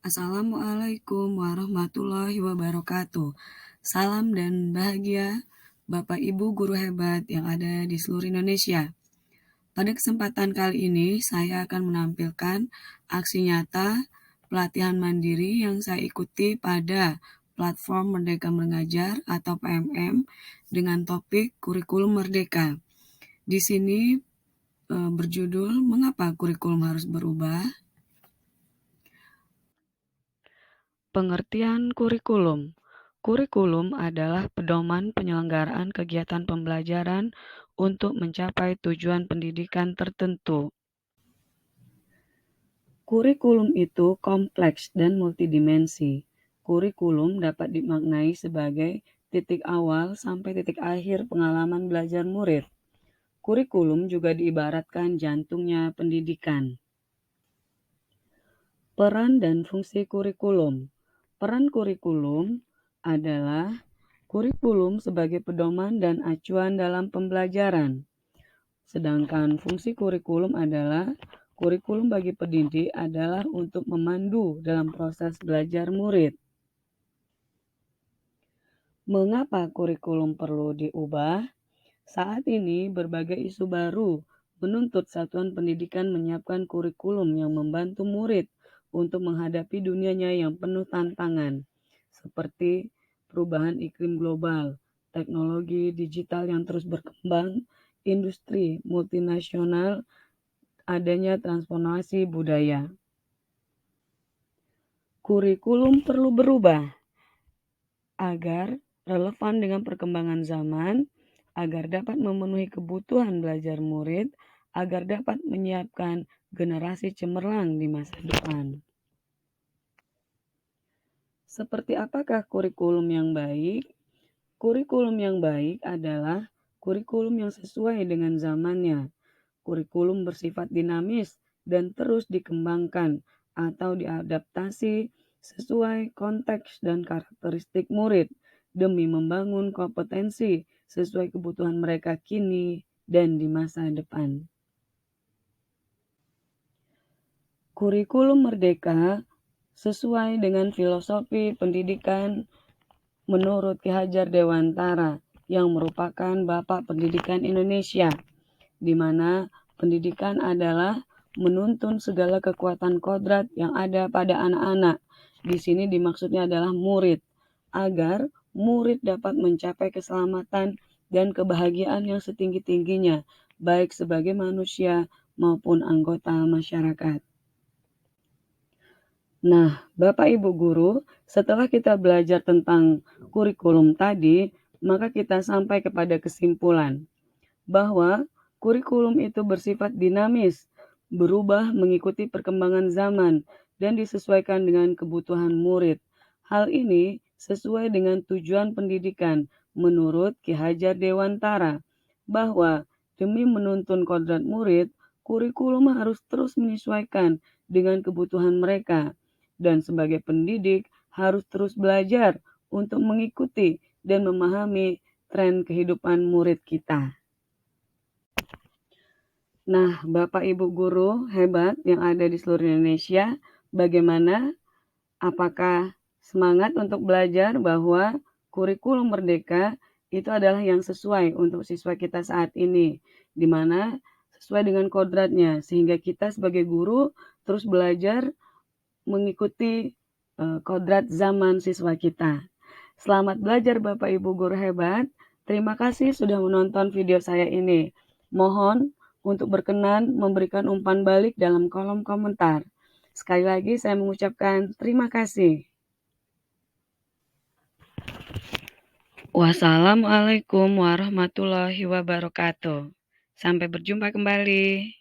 Assalamualaikum warahmatullahi wabarakatuh. Salam dan bahagia Bapak Ibu guru hebat yang ada di seluruh Indonesia. Pada kesempatan kali ini saya akan menampilkan aksi nyata pelatihan mandiri yang saya ikuti pada platform Merdeka Mengajar atau PMM dengan topik kurikulum merdeka. Di sini berjudul Mengapa Kurikulum Harus Berubah? Pengertian kurikulum. Kurikulum adalah pedoman penyelenggaraan kegiatan pembelajaran untuk mencapai tujuan pendidikan tertentu. Kurikulum itu kompleks dan multidimensi. Kurikulum dapat dimaknai sebagai titik awal sampai titik akhir pengalaman belajar murid. Kurikulum juga diibaratkan jantungnya pendidikan. Peran dan fungsi kurikulum. Peran kurikulum adalah kurikulum sebagai pedoman dan acuan dalam pembelajaran. Sedangkan fungsi kurikulum adalah kurikulum bagi pendidik adalah untuk memandu dalam proses belajar murid. Mengapa kurikulum perlu diubah? Saat ini berbagai isu baru menuntut satuan pendidikan menyiapkan kurikulum yang membantu murid untuk menghadapi dunianya yang penuh tantangan, seperti perubahan iklim global, teknologi digital yang terus berkembang, industri multinasional, adanya transformasi budaya. Kurikulum perlu berubah agar relevan dengan perkembangan zaman, agar dapat memenuhi kebutuhan belajar murid, agar dapat menyiapkan generasi cemerlang di masa depan. Seperti apakah kurikulum yang baik? Kurikulum yang baik adalah kurikulum yang sesuai dengan zamannya. Kurikulum bersifat dinamis dan terus dikembangkan atau diadaptasi sesuai konteks dan karakteristik murid demi membangun kompetensi sesuai kebutuhan mereka kini dan di masa depan. Kurikulum merdeka sesuai dengan filosofi pendidikan menurut Ki Hajar Dewantara yang merupakan Bapak Pendidikan Indonesia, di mana pendidikan adalah menuntun segala kekuatan kodrat yang ada pada anak-anak. Di sini dimaksudnya adalah murid, agar murid dapat mencapai keselamatan dan kebahagiaan yang setinggi-tingginya, baik sebagai manusia maupun anggota masyarakat. Nah, Bapak Ibu Guru, setelah kita belajar tentang kurikulum tadi, maka kita sampai kepada kesimpulan bahwa kurikulum itu bersifat dinamis, berubah mengikuti perkembangan zaman, dan disesuaikan dengan kebutuhan murid. Hal ini sesuai dengan tujuan pendidikan menurut Ki Hajar Dewantara, bahwa demi menuntun kodrat murid, kurikulum harus terus menyesuaikan dengan kebutuhan mereka, dan sebagai pendidik harus terus belajar untuk mengikuti dan memahami tren kehidupan murid kita. Nah, Bapak Ibu guru hebat yang ada di seluruh Indonesia, bagaimana? Apakah semangat untuk belajar bahwa kurikulum merdeka itu adalah yang sesuai untuk siswa kita saat ini, di mana sesuai dengan kodratnya, sehingga kita sebagai guru terus belajar mengikuti kodrat zaman siswa kita. Selamat belajar Bapak Ibu guru hebat. Terima kasih sudah menonton video saya ini. Mohon untuk berkenan memberikan umpan balik dalam kolom komentar. Sekali lagi saya mengucapkan terima kasih. Wassalamualaikum warahmatullahi wabarakatuh. Sampai berjumpa kembali.